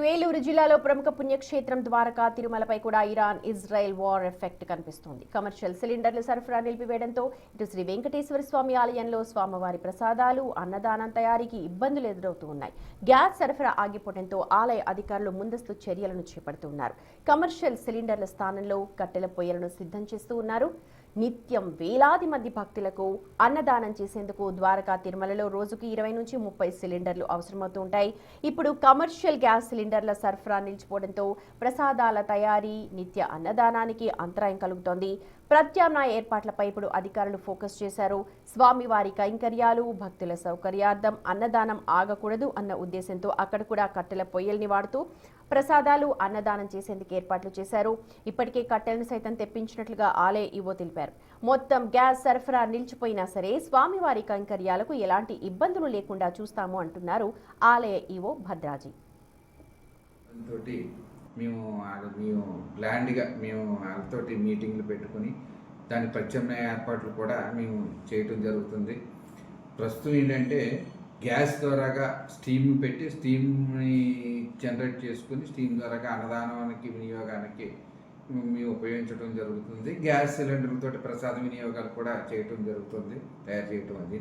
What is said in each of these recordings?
అటు ఏలూరు జిల్లాలో ప్రముఖ పుణ్యక్షేత్రం ద్వారకా తిరుమలపై కూడా ఇరాన్ ఇజ్రాయెల్ వార్ ఎఫెక్ట్ కనిపిస్తోంది. కమర్షియల్ సిలిండర్ల సరఫరా నిలిపివేయడంతో ఇటు శ్రీ వెంకటేశ్వర స్వామి ఆలయంలో స్వామివారి ప్రసాదాలు అన్నదానం తయారీకి ఇబ్బందులు ఎదురవుతూ ఉన్నాయి. గ్యాస్ సరఫరా ఆగిపోవడంతో ఆలయ అధికారులు ముందస్తు చర్యలను చేపడుతున్నారు. కమర్షియల్ సిలిండర్ల స్థానంలో కట్టెల పొయ్యలను సిద్ధం చేస్తూ ఉన్నారు. నిత్యం వేలాది మంది భక్తులకు అన్నదానం చేసేందుకు ద్వారకా తిరుమలలో రోజుకు 20 నుంచి 30 సిలిండర్లు అవసరమవుతూ ఉంటాయి. ఇప్పుడు కమర్షియల్ గ్యాస్ సిలిండర్ల సరఫరా నిలిచిపోవడంతో ప్రసాదాల తయారీ, నిత్య అన్నదానానికి అంతరాయం కలుగుతోంది. ప్రత్యామ్నాయ ఏర్పాట్లపై ఇప్పుడు అధికారులు ఫోకస్ చేశారు. స్వామివారి కైంకర్యాలు, భక్తుల సౌకర్యార్థం అన్నదానం ఆగకూడదు అన్న ఉద్దేశంతో అక్కడ కూడా కట్టెల పొయ్యల్ని వాడుతూ ప్రసాదాలు, అన్నదానం చేసేందుకు ఏర్పాట్లు చేశారు. ఇప్పటికే కట్టెలను సైతం తెప్పించినట్లుగా ఆలయ ఈవో తెలిపారు. మొత్తం గ్యాస్ సరఫరా నిలిచిపోయినా సరే స్వామివారి కైంకర్యాలకు ఎలాంటి ఇబ్బందులు లేకుండా చూస్తాము అంటున్నారు ఆలయ ఈవో భద్రాజీ. మేము ప్లాన్డ్గా వాళ్ళతోటి మీటింగ్లు పెట్టుకుని దాని ప్రత్యామ్నాయ ఏర్పాట్లు కూడా మేము చేయటం జరుగుతుంది. ప్రస్తుతం ఏంటంటే గ్యాస్ ద్వారాగా స్టీమ్ పెట్టి స్టీమ్ని జనరేట్ చేసుకుని స్టీమ్ ద్వారాగా అన్నదానానికి వినియోగానికి మేము ఉపయోగించడం జరుగుతుంది. గ్యాస్ సిలిండర్లతో ప్రసాద వినియోగాలు కూడా చేయటం జరుగుతుంది, తయారు చేయటం. అది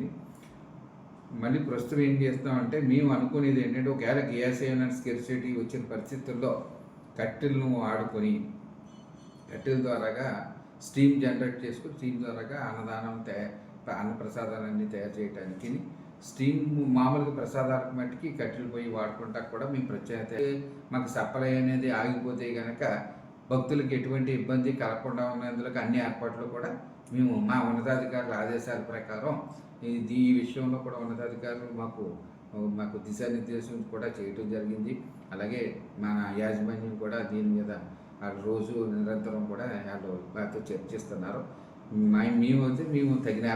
మళ్ళీ ప్రస్తుతం ఏం చేస్తామంటే మేము అనుకునేది ఏంటంటే ఒకవేళ గ్యాస్ ఏమైనా స్కెర్సిటీ వచ్చిన పరిస్థితుల్లో కట్టెలను వాడుకొని కట్టెల ద్వారాగా స్టీమ్ జనరేట్ చేసుకుని స్టీమ్ ద్వారాగా అన్నదానం అన్న ప్రసాదాలన్నీ తయారు చేయడానికి స్టీమ్ మామూలుగా ప్రసాదాలకు మట్టికి కట్టెలు పోయి వాడుకుంటా కూడా మేము ప్రత్యేకత మాకు సప్లై అనేది ఆగిపోతే కనుక భక్తులకు ఎటువంటి ఇబ్బంది కలగకుండా ఉన్నందుకు అన్ని ఏర్పాట్లు కూడా మేము మా ఉన్నతాధికారుల ఆదేశాల ప్రకారం ఈ విషయంలో కూడా ఉన్నతాధికారులు మాకు దిశానిర్దేశం కూడా చేయటం జరిగింది. అలాగే మన యాజమాన్యం కూడా దీని మీద రోజు నిరంతరం కూడా వాళ్ళతో చర్చిస్తున్నారు. మేము తగిన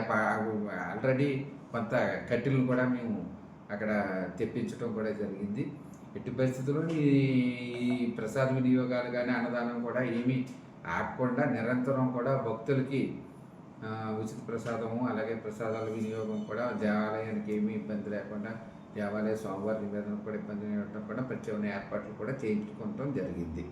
ఆల్రెడీ కొంత కట్టెలను కూడా మేము అక్కడ తెప్పించడం కూడా జరిగింది. ఎట్టి పరిస్థితుల్లో ఈ ప్రసాద వినియోగాలు కానీ అన్నదానం కూడా ఏమీ ఆగకుండా నిరంతరం కూడా భక్తులకి ఉచిత ప్రసాదము అలాగే ప్రసాదాల వినియోగం కూడా దేవాలయానికి ఏమీ ఇబ్బంది లేకుండా దేవాలయ స్వామివారి నివేదన కూడా ఇబ్బంది లేకుండా ప్రత్యేకమైన ఏర్పాట్లు కూడా చేయించుకోవడం జరిగింది.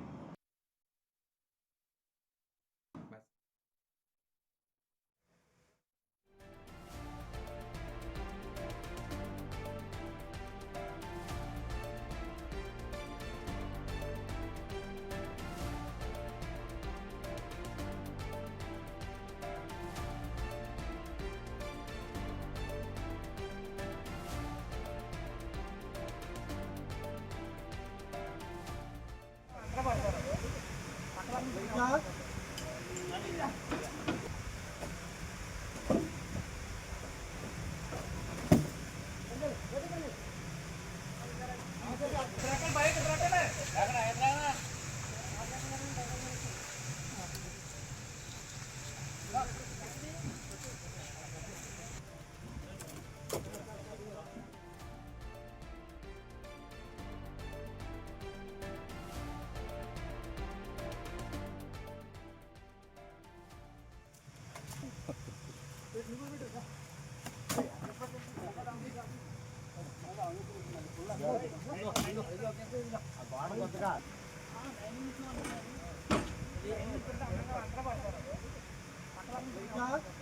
అక్కడ